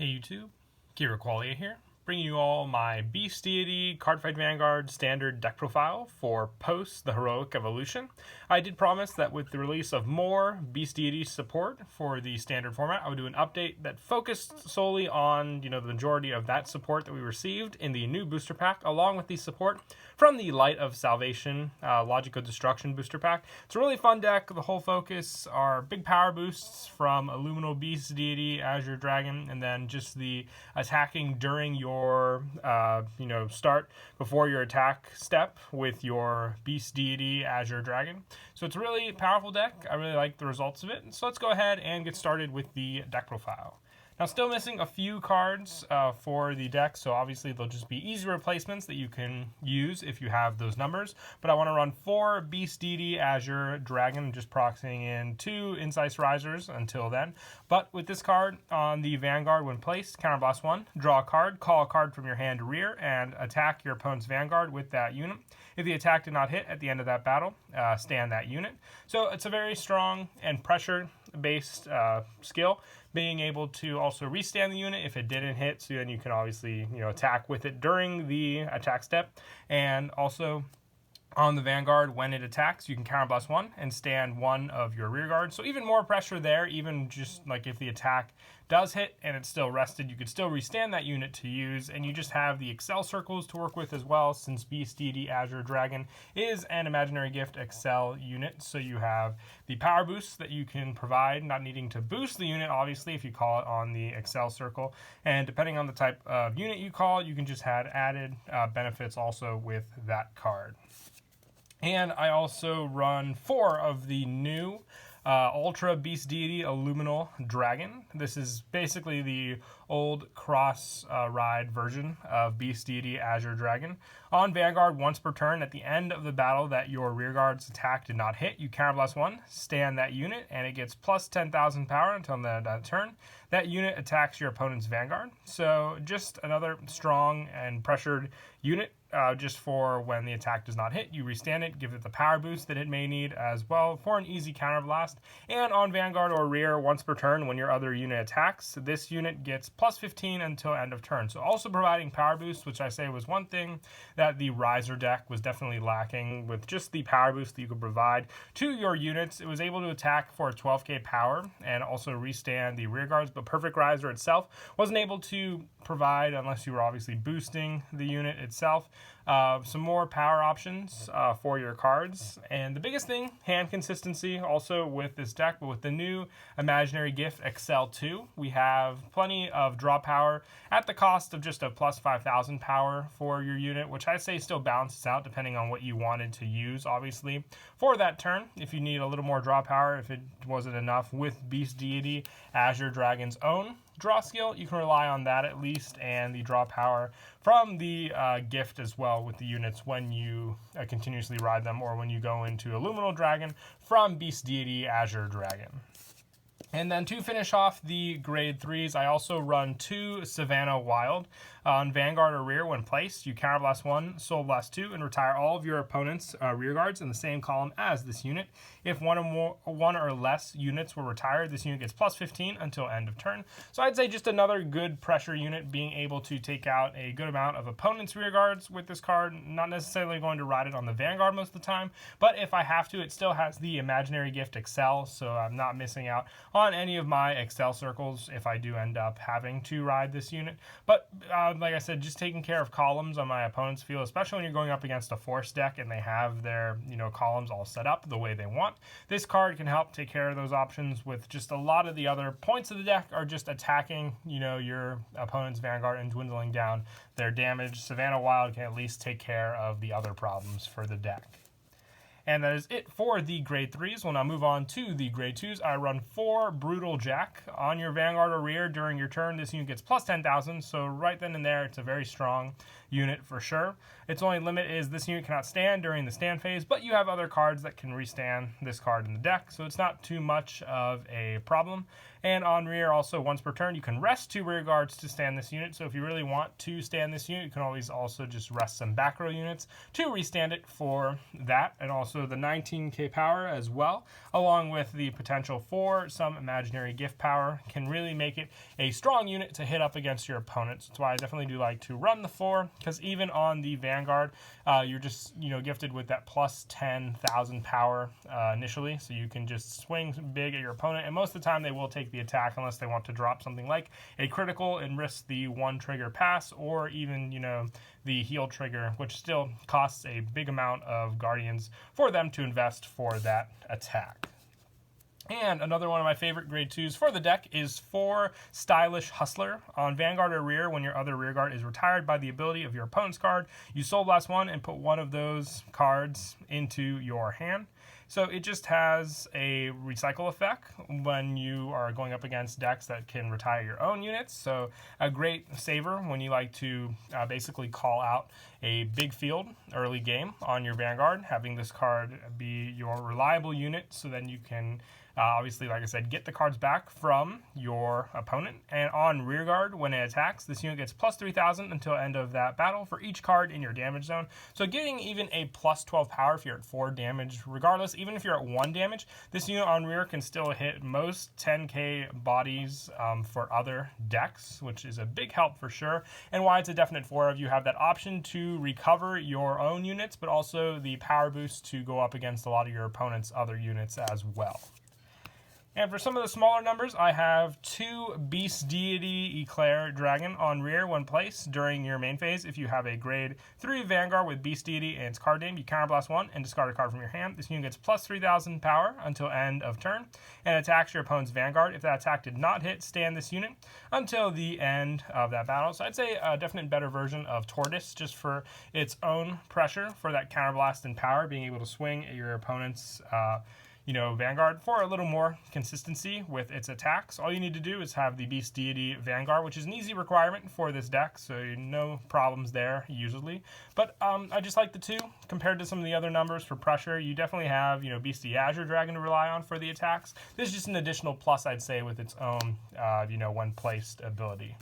Hey YouTube, Kira Qualia here, bringing you all my Beast Deity Cardfight Vanguard standard deck profile for post the Heroic Evolution. I did promise that with the release of more Beast Deity support for the standard format, I would do an update that focused solely on, the majority of that support that we received in the new booster pack, along with the support from the Light of Salvation Logical Destruction booster pack. It's a really fun deck. The whole focus are big power boosts from a Luminal Beast Deity, Azure Dragon, and then just the attacking during your start before your attack step with your Beast Deity, Azure Dragon. So it's a really powerful deck. I really like the results of it. So let's go ahead and get started with the deck profile. Now, still missing a few cards for the deck, so obviously they'll just be easy replacements that you can use if you have those numbers. But I want to run 4 Beast Deity Azure Dragon, just proxying in 2 Incise Risers until then. But with this card on the Vanguard, when placed, counterblast 1, draw a card, call a card from your hand to rear, and attack your opponent's Vanguard with that unit. If the attack did not hit at the end of that battle, stand that unit. So it's a very strong and pressure-based skill, being able to also restand the unit if it didn't hit, so then you can obviously attack with it during the attack step. And also on the Vanguard, when it attacks, you can counterblast 1 and stand 1 of your rear guard. So even more pressure there, even just like if the attack does hit and it's still rested, you could still restand that unit to use, and you just have the Excel circles to work with as well, since Beast Deity Azure Dragon is an Imaginary Gift Excel unit. So you have the power boosts that you can provide, not needing to boost the unit, obviously, if you call it on the Excel circle. And depending on the type of unit you call, you can just add added benefits also with that card. And I also run 4 of the new Ultra Beast Deity Luminal Dragon. This is basically the old cross-ride version of Beast Deity Azure Dragon. On Vanguard, once per turn, at the end of the battle that your rearguard's attack did not hit, you counterblast 1, stand that unit, and it gets plus 10,000 power until that turn. That unit attacks your opponent's Vanguard. So just another strong and pressured unit. Just for when the attack does not hit, you restand it, give it the power boost that it may need as well for an easy counterblast. And on Vanguard or rear, once per turn, when your other unit attacks, this unit gets plus 15 until end of turn. So also providing power boost, which I say was one thing that the Riser deck was definitely lacking. With just the power boost that you could provide to your units, it was able to attack for 12k power and also restand the rear guards, but Perfect Riser itself wasn't able to provide, unless you were obviously boosting the unit itself, some more power options for your cards. And the biggest thing, hand consistency also with this deck. But with the new Imaginary Gift Excel 2, we have plenty of draw power at the cost of just a plus 5,000 power for your unit, which I say still balances out depending on what you wanted to use, obviously, for that turn. If you need a little more draw power, if it wasn't enough with Beast Deity Azure Dragon's own draw skill, you can rely on that at least, and the draw power from the gift as well with the units when you continuously ride them, or when you go into a Luminal Dragon from Beast Deity Azure Dragon. And then to finish off the grade 3s, I also run 2 Savannah Wild. On Vanguard or rear, when placed, you counterblast 1, Soul Blast 2, and retire all of your opponent's rear guards in the same column as this unit. If one or less units were retired, this unit gets plus 15 until end of turn. So I'd say just another good pressure unit, being able to take out a good amount of opponent's rear guards with this card. Not necessarily going to ride it on the Vanguard most of the time, but if I have to, it still has the Imaginary Gift Excel, so I'm not missing out on any of my Excel circles if I do end up having to ride this unit. But like I said, just taking care of columns on my opponent's field, especially when you're going up against a Force deck and they have their columns all set up the way they want. This card can help take care of those options, with just a lot of the other points of the deck are just attacking your opponent's Vanguard and dwindling down their damage. Savannah Wild can at least take care of the other problems for the deck. And that is it for the grade 3s. We'll now move on to the grade 2s. I run 4 Brutal Jack. On your Vanguard or rear during your turn, this unit gets plus 10,000. So right then and there, it's a very strong unit for sure. Its only limit is this unit cannot stand during the stand phase, but you have other cards that can restand this card in the deck, so it's not too much of a problem. And on rear, also once per turn, you can rest 2 rear guards to stand this unit. So if you really want to stand this unit, you can always also just rest some back row units to restand it for that. And also the 19k power as well, along with the potential for some imaginary gift power, can really make it a strong unit to hit up against your opponents. That's why I definitely do like to run the 4, because even on the Vanguard, you're just, gifted with that plus 10,000 power initially, so you can just swing big at your opponent, and most of the time they will take the attack unless they want to drop something like a critical and risk the 1 trigger pass, or even, the heal trigger, which still costs a big amount of Guardians for them to invest for that attack. And another one of my favorite grade 2s for the deck is 4 Stylish Hustler. On Vanguard or rear, when your other rear guard is retired by the ability of your opponent's card, you Soul Blast 1 and put one of those cards into your hand. So it just has a recycle effect when you are going up against decks that can retire your own units. So a great saver when you like to basically call out a big field early game on your Vanguard, having this card be your reliable unit, so then you can obviously, like I said, get the cards back from your opponent. And on rearguard, when it attacks, this unit gets plus 3,000 until end of that battle for each card in your damage zone. So getting even a plus 12 power if you're at 4 damage, regardless, even if you're at 1 damage, this unit on rear can still hit most 10k bodies for other decks, which is a big help for sure. And why it's a definite 4 of you have that option to recover your own units, but also the power boost to go up against a lot of your opponent's other units as well. And for some of the smaller numbers, I have 2 Beast Deity Eclair Dragon on rear when placed during your main phase. If you have a grade 3 Vanguard with Beast Deity and its card name, you counterblast 1 and discard a card from your hand. This unit gets plus 3,000 power until end of turn and attacks your opponent's Vanguard. If that attack did not hit, stand this unit until the end of that battle. So I'd say a definite better version of Tortoise, just for its own pressure for that counterblast and power, being able to swing at your opponent's Vanguard for a little more consistency with its attacks. All you need to do is have the Beast Deity Vanguard, which is an easy requirement for this deck, so no problems there usually. But I just like the 2 compared to some of the other numbers for pressure. You definitely have, Beastie Azure Dragon to rely on for the attacks. This is just an additional plus, I'd say, with its own, when placed ability.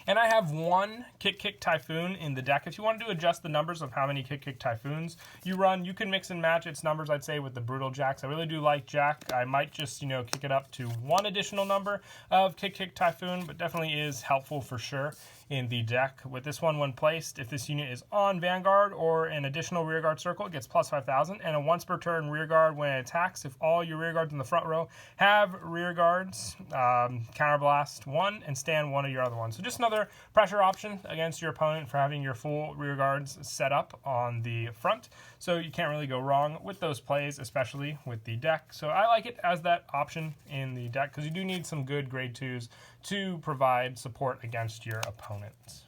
And I have 1 Kick Typhoon in the deck. If you wanted to adjust the numbers of how many Kick Typhoons you run, you can mix and match its numbers, I'd say, with the Brutal Jacks. I really do like Jack. I might just, kick it up to 1 additional number of Kick Typhoon, but definitely is helpful for sure in the deck. With this one, when placed, if this unit is on Vanguard or an additional rearguard circle, it gets plus 5,000, and a once per turn rearguard when it attacks. If all your rearguards in the front row have rearguards, counterblast 1 and stand 1 of your other ones. So just another pressure option against your opponent for having your full rearguards set up on the front. So you can't really go wrong with those plays, especially with the deck. So I like it as that option in the deck, because you do need some good grade 2s to provide support against your opponents.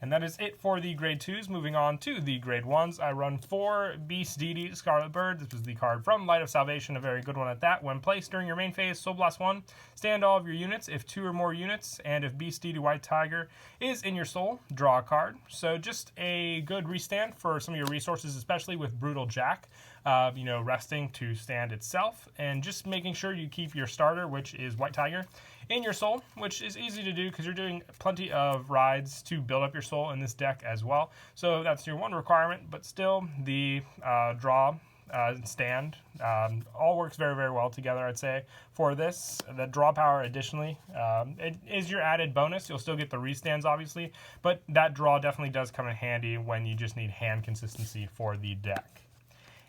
And that is it for the grade 2s. Moving on to the grade 1s, I run 4 Beast Deity Scarlet Bird. This was the card from Light of Salvation, a very good one at that. When placed during your main phase, Soul Blast 1, stand all of your units if 2 or more units, and if Beast Deity White Tiger is in your soul, draw a card. So just a good restand for some of your resources, especially with Brutal Jack. Resting to stand itself, and just making sure you keep your starter, which is White Tiger, in your soul, which is easy to do because you're doing plenty of rides to build up your soul in this deck as well. So that's your 1 requirement, but still the draw stand all works very, very well together, I'd say, for this. The draw power additionally it is your added bonus. You'll still get the restands, obviously, but that draw definitely does come in handy when you just need hand consistency for the deck.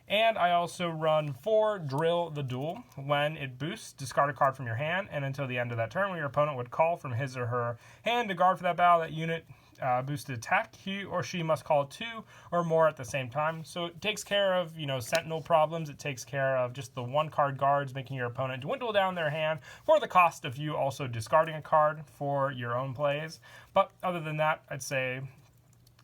And I also run 4 Drill the Duel. When it boosts, discard a card from your hand, and until the end of that turn, when your opponent would call from his or her hand to guard for that battle, that unit boosted attack, he or she must call 2 or more at the same time. So it takes care of, sentinel problems. It takes care of just the 1-card guards, making your opponent dwindle down their hand for the cost of you also discarding a card for your own plays. But other than that, I'd say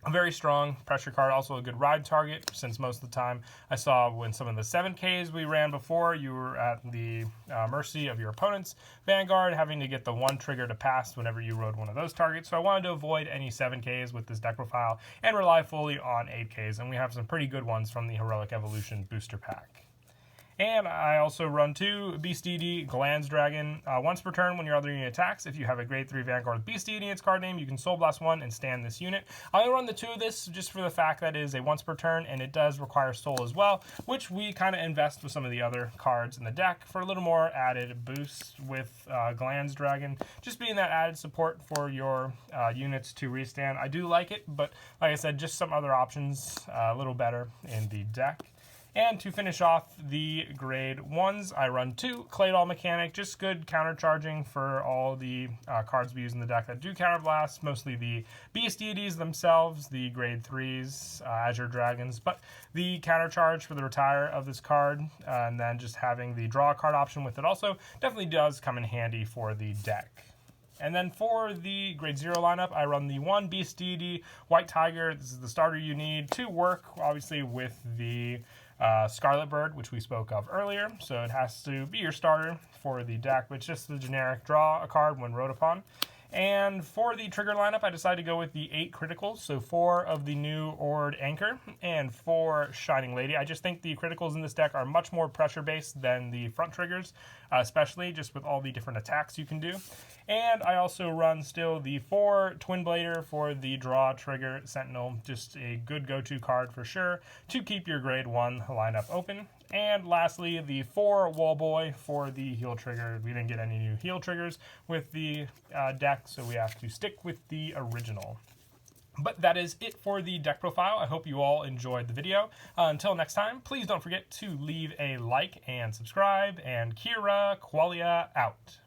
a very strong pressure card, also a good ride target, since most of the time I saw when some of the 7Ks we ran before, you were at the mercy of your opponent's Vanguard, having to get the 1 trigger to pass whenever you rode one of those targets. So I wanted to avoid any 7Ks with this deck profile and rely fully on 8Ks, and we have some pretty good ones from the Heroic Evolution booster pack. And I also run 2 Beast Deity Glands Dragon. Once per turn when your other unit attacks, if you have a grade 3 Vanguard with Beast Deity in its card name, you can Soul Blast 1 and stand this unit. I only run the 2 of this just for the fact that it is a once per turn, and it does require Soul as well, which we kind of invest with some of the other cards in the deck for a little more added boost with Glands Dragon, just being that added support for your units to restand. I do like it, but like I said, just some other options a little better in the deck. And to finish off the grade 1s, I run 2 Claymore Mechanic, just good countercharging for all the cards we use in the deck that do counterblast, mostly the Beast Deities themselves, the grade 3s, Azure Dragons, but the countercharge for the retire of this card, and then just having the draw card option with it also definitely does come in handy for the deck. And then for the grade 0 lineup, I run the 1 Beast Deity White Tiger. This is the starter you need to work, obviously, with the Scarlet Bird, which we spoke of earlier. So it has to be your starter for the deck, but it's just the generic draw a card when wrote upon. And for the trigger lineup, I decided to go with the 8 criticals, so 4 of the new Ord Anchor and 4 Shining Lady. I just think the criticals in this deck are much more pressure-based than the front triggers, especially just with all the different attacks you can do. And I also run still the 4 Twin Blader for the draw trigger Sentinel, just a good go-to card for sure to keep your grade 1 lineup open. And lastly, the 4 Wall Boy for the heal trigger. We didn't get any new heal triggers with the deck, so we have to stick with the original. But that is it for the deck profile. I hope you all enjoyed the video. Until next time, please don't forget to leave a like and subscribe. And Kira Qualia out.